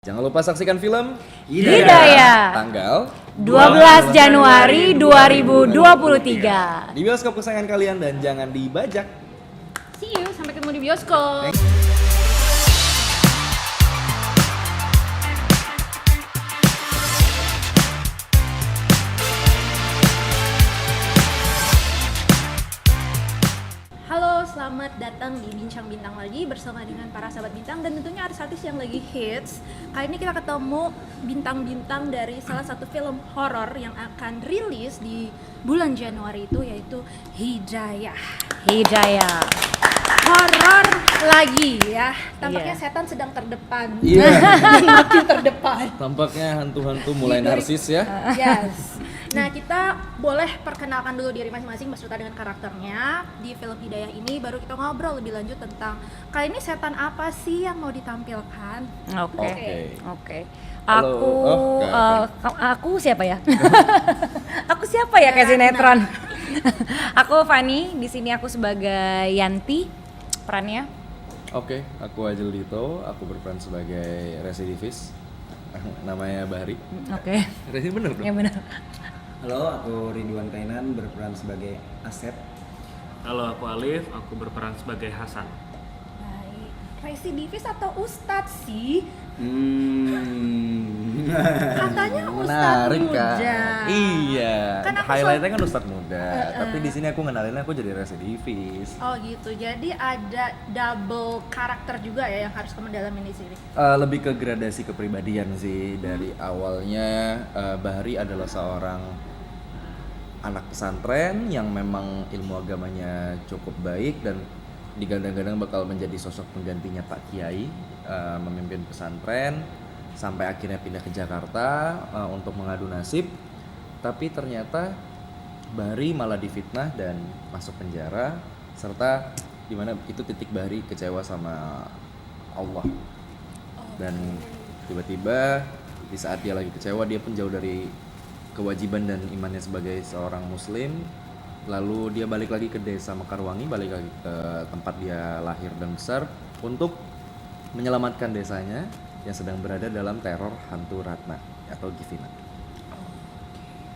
Jangan lupa saksikan film Hidayah tanggal 12 Januari 2023 di bioskop kesayangan kalian dan jangan dibajak. See you, sampai ketemu di bioskop. Halo, selamat datang di Bincang Bintang lagi bersama dengan para sahabat bintang dan tentunya artis-artis yang lagi hits. Kali ini kita ketemu bintang-bintang dari salah satu film horor yang akan rilis di bulan Januari itu, yaitu Hidayah. Hidayah. Horor lagi ya. Tampaknya Iya. setan sedang terdepan. Iya. Makin terdepan. Tampaknya hantu-hantu mulai narsis ya. Yes. Nah, kita boleh perkenalkan dulu diri masing-masing beserta dengan karakternya di film Hidayah ini, baru kita ngobrol lebih lanjut tentang kali ini setan apa sih yang mau ditampilkan. Oke. Halo. Aku siapa ya? Aku siapa ya kayak sinetron? Aku Fani, di sini aku sebagai Yanti perannya. Oke, aku Ajil Dito, aku berperan sebagai residivis. Namanya Bahri. Oke. Resi bener dong? Ya benar. Halo, aku Ridwan Kainan berperan sebagai Asep. Halo, aku Alif, aku berperan sebagai Hasan. Baik. Residivis atau ustadz sih? Katanya ustadz Menarik muda. kan? Iya. Kan aku Highlightnya kan Ustadz muda, tapi di sini aku ngenalinnya aku jadi residivis. Oh gitu, jadi ada double karakter juga ya yang harus kamu dalamin di sini. Lebih ke gradasi kepribadian sih. Dari awalnya Bahri adalah seorang anak pesantren yang memang ilmu agamanya cukup baik dan digadang-gadang bakal menjadi sosok penggantinya Pak Kiai, memimpin pesantren sampai akhirnya pindah ke Jakarta untuk mengadu nasib. Tapi ternyata Bahri malah difitnah dan masuk penjara, serta dimana itu titik Bahri kecewa sama Allah. Dan tiba-tiba di saat dia lagi kecewa, dia pun jauh dari kewajiban dan imannya sebagai seorang muslim. Lalu dia balik lagi ke desa Mekarwangi, balik lagi ke tempat dia lahir dan besar untuk menyelamatkan desanya yang sedang berada dalam teror hantu Ratna atau Givina.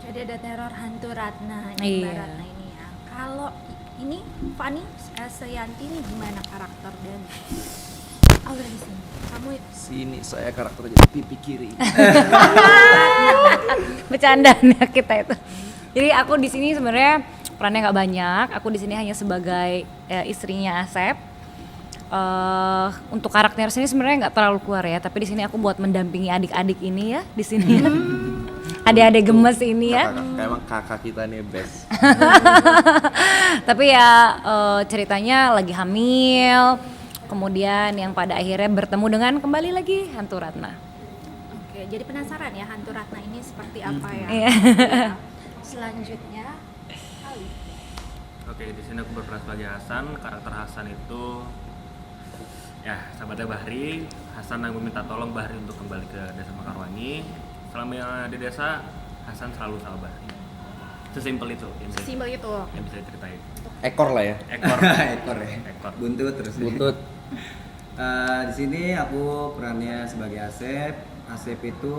Jadi ada teror hantu Ratna, Iya. Mbak Ratna ini ya. Kalau ini Fani Seyanti ini gimana karakter dan alur di sini? Kamu Sini saya karakter jadi pipi kiri. Bercandaan ya kita itu. Jadi aku di sini sebenarnya perannya nggak banyak. Aku di sini hanya sebagai istrinya Asep. Untuk karakter sini sebenarnya nggak terlalu keluar ya. Tapi di sini aku buat mendampingi adik-adik ini ya di sini. Adik-adik gemes ini ya. Emang kakak kita nih best. Tapi ya ceritanya lagi hamil. Kemudian yang pada akhirnya bertemu dengan kembali lagi hantu Ratna. Oke, jadi penasaran ya hantu Ratna ini seperti apa ya? Iya. Ya. Selanjutnya Ali. Oke, di sini aku berperan sebagai Hasan. Karakter Hasan itu ya sahabatnya Bahri. Hasan yang meminta tolong Bahri untuk kembali ke desa Mekarwangi. Selama di desa, Hasan selalu sama Bahri. Sesimpel itu Simbol itu. yang bisa diceritain. Ekor lah ya. Ekor. Ekor ya. Ekor. Buntut terus. Butut. Di sini aku perannya sebagai Asep. Asep itu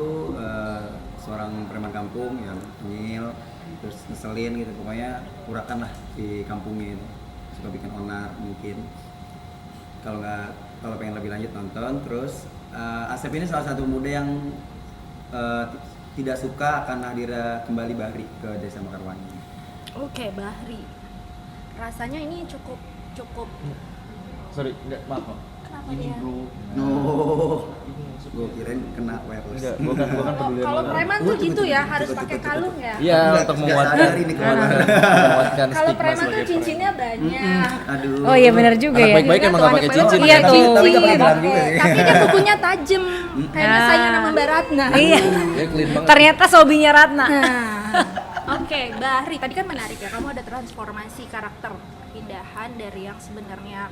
seorang preman kampung yang nyil, terus ngeselin gitu. Pokoknya urakan lah di kampungin. Suka bikin onar mungkin. Kalau pengen lebih lanjut nonton. Terus Asep ini salah satu muda yang tidak suka akan hadirnya kembali Bahri ke desa Mekarwangi. Oke, Bahri. Rasanya ini cukup Sorry, enggak maaf. kenapa Ini dia? bro. No, gue kirain kena wireless. Enggak, gua kan pedulian Kalau banget. preman tuh gitu ya, harus pakai kalung ya. Iya, Enggak, untuk nggak menguatkan sadar ini kemana. menguatkan Kalau stigma preman tuh sebagai cincinnya banyak. Aduh. Oh iya benar juga Anak ya. baik-baik emang nggak pakai cincin. Iya Tapi tuh. nggak pakai gelar juga ya. Tapi dia kukunya tajam. Kayaknya Ah. saingan sama Mbak Ratna. Iya. Ya clean banget. Ternyata sobinya Ratna. Nah, oke, Bahri. Tadi kan menarik ya. Kamu ada transformasi karakter, pindahan dari yang sebenarnya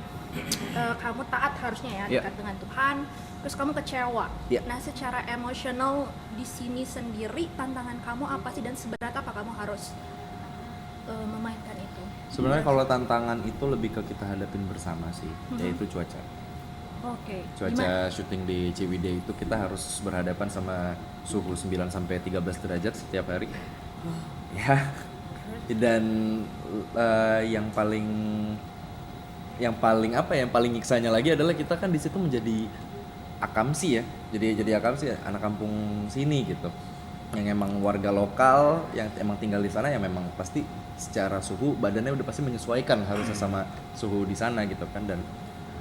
kamu taat harusnya ya Iya. dekat dengan Tuhan, terus kamu kecewa. Iya. Nah, secara emosional di sini sendiri tantangan kamu apa sih dan seberat apa kamu harus memainkan itu? Sebenarnya kalau tantangan itu lebih ke kita hadapin bersama sih, yaitu cuaca. Oke. Cuaca syuting di Ciwidey itu kita harus berhadapan sama suhu 9 sampai 13 derajat setiap hari. Ya. Dan yang paling nyiksanya lagi adalah kita kan di situ menjadi akamsi ya. Jadi akamsi ya, anak kampung sini gitu. Yang emang warga lokal yang emang tinggal di sana yang memang pasti secara suhu badannya udah pasti menyesuaikan harusnya sama suhu di sana gitu kan. Dan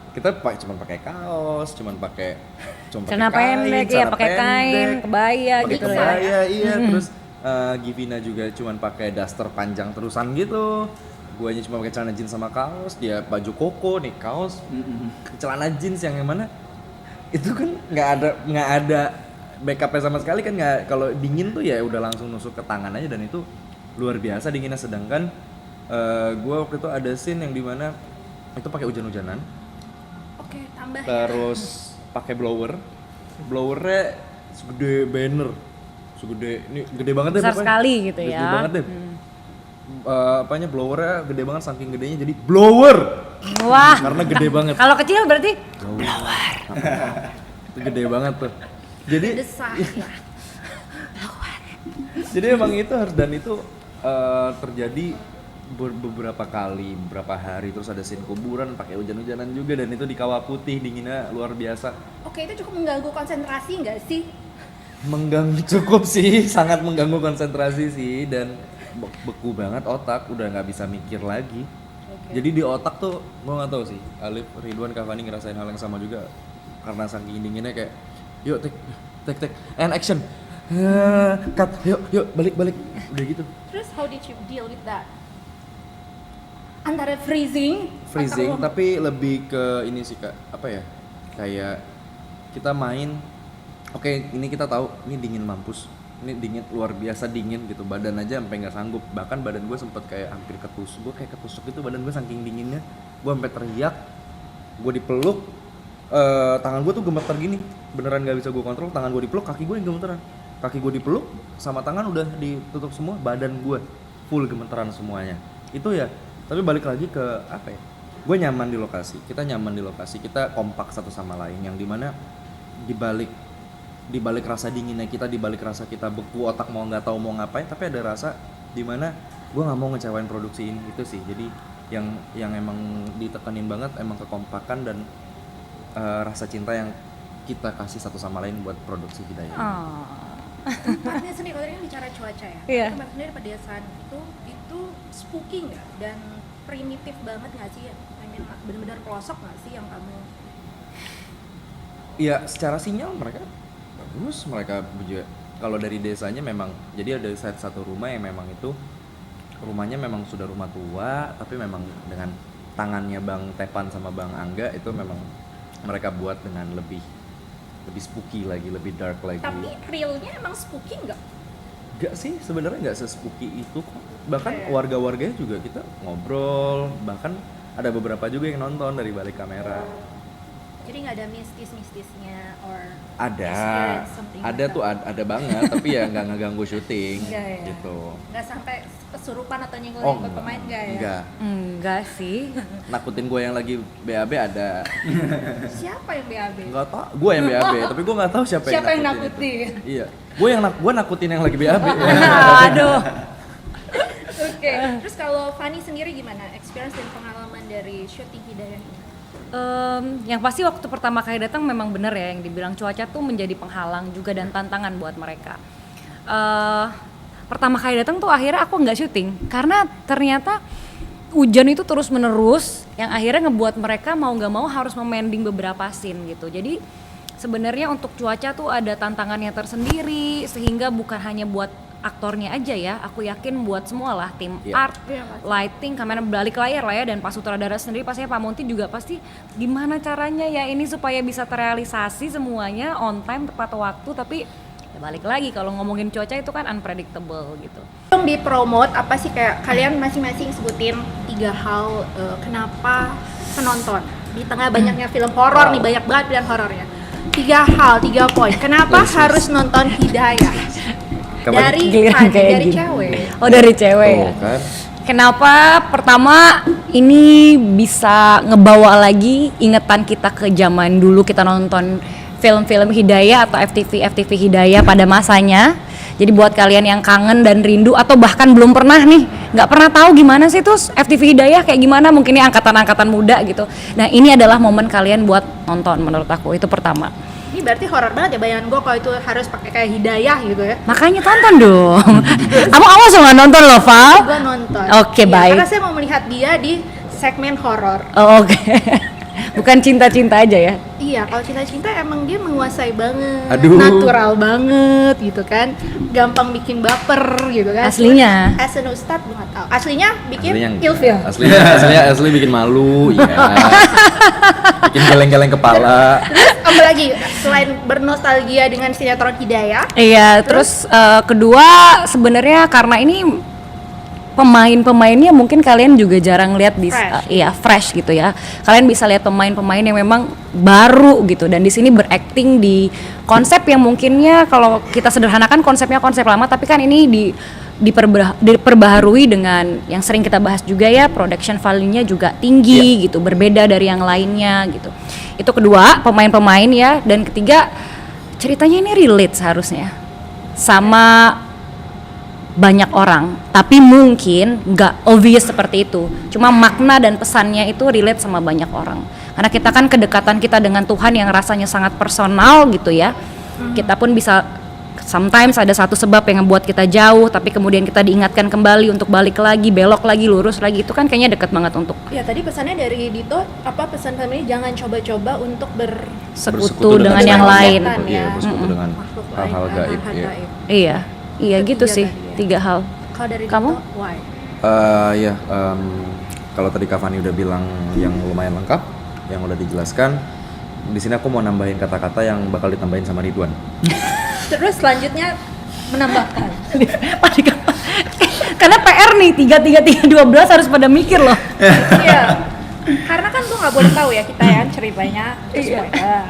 kita cuma pakai kaos, cuma pakai Celana pendek ya, pakai kain, kebaya pakai gitu kebaya, ya. iya. Terus Givina juga cuma pakai daster panjang terusan gitu. Guanya cuma pakai celana jeans sama kaos, dia baju koko nih, kaos, celana jeans yang mana itu kan nggak ada backupnya sama sekali kan, nggak, kalau dingin tuh ya udah langsung nusuk ke tangan aja dan itu luar biasa dinginnya. Sedangkan gue waktu itu ada scene yang dimana itu pakai hujan-hujanan. Oke, tambah. Terus pakai blowernya segede banner, segede ini gede banget deh Besar pokoknya. sekali gitu Gede ya. banget deh. Blowernya gede banget, saking gedenya jadi blower Wah. karena gede banget. Kalau kecil berarti Itu gede banget tuh. Jadi Desah ya. jadi emang itu harus, dan itu terjadi beberapa kali, beberapa hari. Terus ada scene kuburan pakai hujan-hujanan juga dan itu di Kawah Putih, dinginnya luar biasa. Oke, itu cukup mengganggu konsentrasi nggak sih? Mengganggu cukup sih, sangat mengganggu konsentrasi sih, dan beku banget otak, udah nggak bisa mikir lagi. Jadi di otak tuh gue nggak tahu sih, Alif, Ridwan, Kavani ngerasain hal yang sama juga karena saking dinginnya kayak yuk take and action, cut, yuk balik udah gitu. Terus how did you deal with that? Antara freezing atau... Tapi lebih ke ini sih Kak, apa ya, kayak kita main, oke, ini kita tahu ini dingin mampus, ini dingin luar biasa dingin gitu, badan aja sampai nggak sanggup, bahkan badan gue sempet kayak hampir ketusuk, gue kayak ketusuk itu badan gue saking dinginnya, gue sampai teriak, gue dipeluk, tangan gue tuh gemeter gini, beneran nggak bisa gue kontrol, tangan gue dipeluk, kaki gue yang gemeteran, kaki gue dipeluk sama tangan udah ditutup semua, badan gue full gemeteran semuanya, itu ya. Tapi balik lagi ke apa ya, gue nyaman di lokasi, kita nyaman di lokasi, kita kompak satu sama lain, yang dimana dibalik rasa dinginnya kita, dibalik rasa kita beku, otak mau nggak tahu mau ngapain, tapi ada rasa dimana gue nggak mau ngecewain produksi ini, itu sih. Jadi yang emang ditekenin banget emang kekompakan dan rasa cinta yang kita kasih satu sama lain buat produksi kita ya. Tempatnya sendiri, kalau tadi kan bicara cuaca ya. Iya. Tempat sendiri pedesaan itu spooky nggak dan primitif banget nggak sih? I mean, benar-benar pelosok nggak sih yang kamu? Iya, secara sinyal mereka bagus, mereka juga. Kalau dari desanya memang, jadi ada satu rumah yang memang itu rumahnya memang sudah rumah tua, tapi memang dengan tangannya Bang Tepan sama Bang Angga itu memang mereka buat dengan lebih spooky lagi, lebih dark lagi. Tapi realnya emang spooky nggak? Gak sih, sebenarnya nggak se-spooky itu kok. Bahkan warga-warganya juga kita ngobrol, bahkan ada beberapa juga yang nonton dari balik kamera. Jadi nggak ada mistis-mistisnya or Ada experience something like tuh, that? ada banget, tapi ya nggak ngeganggu syuting Iya, iya. gitu. Nggak sampai kesurupan atau nyenggol Enggak. pemain nggak ya? enggak sih. Nakutin gue yang lagi BAB ada. Siapa yang BAB? Nggak tau, gue yang BAB, tapi gue nggak tahu siapa yang nakutin? itu. Iya, gue nakutin yang lagi BAB. Aduh. Oke, terus kalau Fanny sendiri gimana experience dan pengalaman dari syuting Hidayah ini? Yang pasti waktu pertama kali datang memang bener ya yang dibilang cuaca tuh menjadi penghalang juga dan tantangan buat mereka. Pertama kali datang tuh akhirnya aku nggak syuting karena ternyata hujan itu terus menerus yang akhirnya ngebuat mereka mau nggak mau harus memending beberapa scene gitu. Jadi sebenarnya untuk cuaca tuh ada tantangannya tersendiri sehingga bukan hanya buat aktornya aja ya, aku yakin buat semua lah, tim art, lighting, kamera, balik layar lah ya, dan Pak Sutradara sendiri pastinya Pak Monty juga pasti gimana caranya ya ini supaya bisa terrealisasi semuanya on time tepat waktu. Tapi ya balik lagi kalau ngomongin cuaca itu kan unpredictable gitu. Tolong dipromot apa sih, kayak kalian masing-masing sebutin 3 hal kenapa penonton di tengah banyaknya film horor nih, banyak banget pilihan horornya. 3 hal, 3 poin kenapa harus nonton Hidayah. Dari Giliran kayak dari gini. cewek. Oh dari cewek ya. Tuh kan, Kenapa? Pertama, ini bisa ngebawa lagi ingatan kita ke zaman dulu kita nonton film-film Hidayah atau FTV Hidayah pada masanya. Jadi buat kalian yang kangen dan rindu atau bahkan belum pernah nih, nggak pernah tahu gimana sih tuh FTV Hidayah kayak gimana, mungkin ini angkatan-angkatan muda gitu. Nah ini adalah momen kalian buat nonton menurut aku, itu pertama. Ini berarti horor banget ya bayangan gue kalau itu harus pakai kayak Hidayah gitu ya. Makanya tonton dong. Kamu awas nggak nonton loh, Val? Gue nonton. Oke, Iya, baik. Karena saya mau melihat dia di segmen horor. Oh, oke. Bukan cinta-cinta aja ya. Iya, kalau cinta-cinta emang dia menguasai banget, Aduh. natural banget gitu kan, gampang bikin baper gitu kan. Aslinya? As an ustad gue nggak tahu. Aslinya bikin Aslinya ilfil. asli bikin malu, ya. Bikin geleng-geleng kepala. Apa lagi selain bernostalgia dengan sinetron Hidayah? Iya, terus kedua sebenarnya karena ini pemain-pemainnya mungkin kalian juga jarang lihat di Fresh. iya fresh gitu ya. Kalian bisa lihat pemain-pemain yang memang baru gitu dan di sini berakting di konsep yang mungkinnya kalau kita sederhanakan konsepnya konsep lama tapi kan ini diperbaharui dengan yang sering kita bahas juga ya, production value-nya juga tinggi gitu, berbeda dari yang lainnya gitu. Itu kedua, pemain-pemain ya, dan ketiga ceritanya ini relate seharusnya sama banyak orang, tapi mungkin nggak obvious seperti itu. Cuma makna dan pesannya itu relate sama banyak orang. Karena kita kan kedekatan kita dengan Tuhan yang rasanya sangat personal gitu ya. Kita pun bisa sometimes ada satu sebab yang ngebuat kita jauh, tapi kemudian kita diingatkan kembali untuk balik lagi, belok lagi, lurus lagi. Itu kan kayaknya dekat banget untuk Ya tadi pesannya dari Dito apa pesan kami jangan coba-coba untuk sekutu dengan yang sesuatu lain. makhluk, iya, bersekutu dengan makhluk lain, hal-hal gaib. hal-hal Iya. gaib. Iya, iya Itu gitu tiga sih, tadi ya. 3 hal. Kalau dari Kamu? Dito, why? Ya, kalau tadi Kak Fani udah bilang yang lumayan lengkap, yang udah dijelaskan, di sini aku mau nambahin kata-kata yang bakal ditambahin sama Ridwan. Terus selanjutnya menambahkan. Karena PR nih 3 harus pada mikir loh. Iya. Karena kan gue nggak boleh tahu ya kita ya ceritanya spoiler.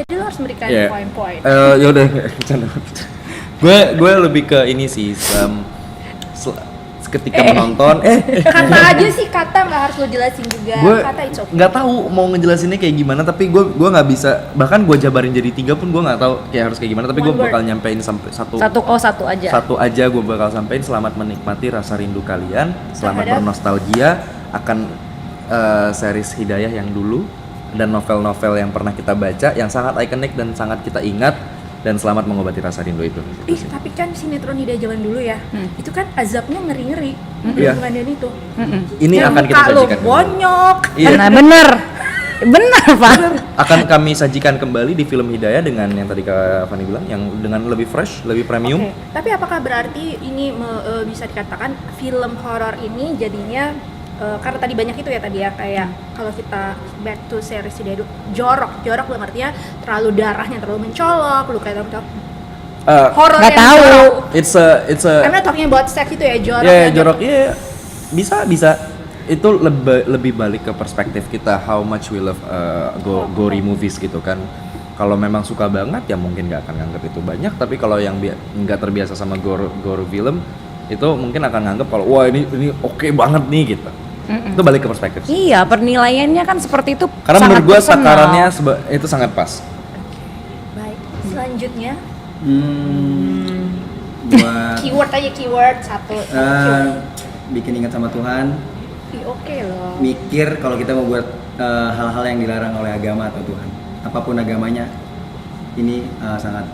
Jadi lo harus memberikan Iya. poin-poin. Ya udah, bercanda. Gue lebih ke ini sih, ketika menonton, Kata aja sih kata nggak harus lo jelasin juga. gue Kata it's okay. nggak tahu mau ngejelasinnya kayak gimana, tapi gue nggak bisa, bahkan gue jabarin jadi 3 pun gue nggak tahu kayak harus kayak gimana, tapi gue One word. bakal nyampein sampai satu Satu aja. aja gue bakal sampein. Selamat menikmati rasa rindu kalian, selamat Terhadap? bernostalgia akan series Hidayah yang dulu dan novel-novel yang pernah kita baca yang sangat ikonik dan sangat kita ingat, dan selamat mengobati rasa rindu itu. Ih, tapi kan sinetron Hidayah zaman dulu ya, itu kan azabnya ngeri-ngeri. Iya. Hubungan dan itu. Ini Yang akan kita muka lo sajikan kembali. bonyok. Iya. Nah, bener Pak. Akan kami sajikan kembali di film Hidayah dengan yang tadi Kak Fani bilang, yang dengan lebih fresh, lebih premium. Oke. Tapi apakah berarti ini bisa dikatakan film horor ini jadinya karena tadi banyak itu ya tadi ya kayak kalau kita back to series Hidayah jorok dalam artinya terlalu darahnya terlalu mencolok, lu kayak horor Nggak yang tahu. jorok. It's a I'm not talking about sex itu ya jorok. ya yang jorok, iya, bisa itu lebih balik ke perspektif kita, how much we love gory movies gitu kan. Kalau memang suka banget ya mungkin nggak akan nganggap itu banyak, tapi kalau yang nggak terbiasa sama gore film itu mungkin akan nganggap kalau wah ini oke banget nih gitu. Itu balik ke perspektif. Iya, penilaiannya kan seperti itu. Karena sangat menurut gue personal. takarannya itu sangat pas. Baik. Selanjutnya Buat keyword satu. bikin ingat sama Tuhan, Ih, oke loh. mikir kalau kita mau buat hal-hal yang dilarang oleh agama atau Tuhan, apapun agamanya, ini sangat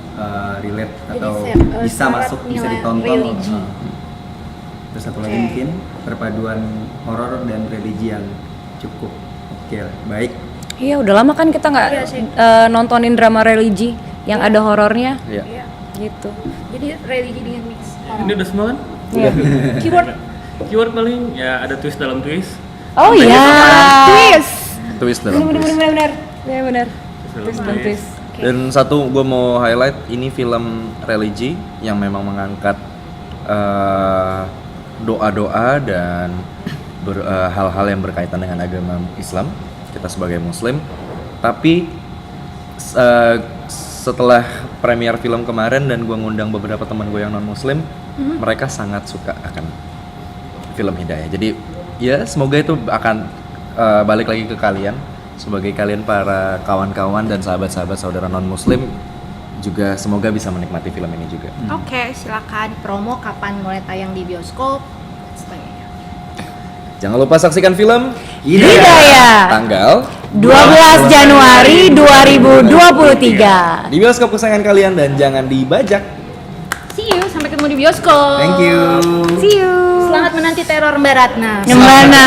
relate Jadi atau bisa syarat masuk, bisa nilai ditonton. religi. Terus satu lagi Oke. mungkin perpaduan horor dan religi yang cukup oke lah. Baik. Iya, udah lama kan kita nggak Iya sih. nontonin drama religi yang ada horornya Iya. Iya. gitu. Jadi religi dengan mix. Ini udah semua kan? Iya. Keyword Keyword paling ya ada twist dalam twist. Oh iya. twist. Twist dalam twist. Benar. Ya benar. Dalam Twist dan twist. Dan satu gue mau highlight, ini film religi yang memang mengangkat doa-doa dan hal-hal yang berkaitan dengan agama Islam, kita sebagai Muslim. Tapi setelah premier film kemarin dan gue ngundang beberapa teman gue yang non Muslim, mereka sangat suka akan film Hidayah. Jadi ya semoga itu akan balik lagi ke kalian sebagai kalian para kawan-kawan dan sahabat-sahabat saudara non muslim juga semoga bisa menikmati film ini juga. Oke, silakan promo kapan mulai tayang di bioskop dan sebagainya. Jangan lupa saksikan film Hidayah. tanggal 12 Januari 2023. di bioskop kesayangan kalian dan jangan dibajak. See you, sampai ketemu di bioskop. Thank you. See you. Selamat menanti teror Mbak Ratna. Gimana?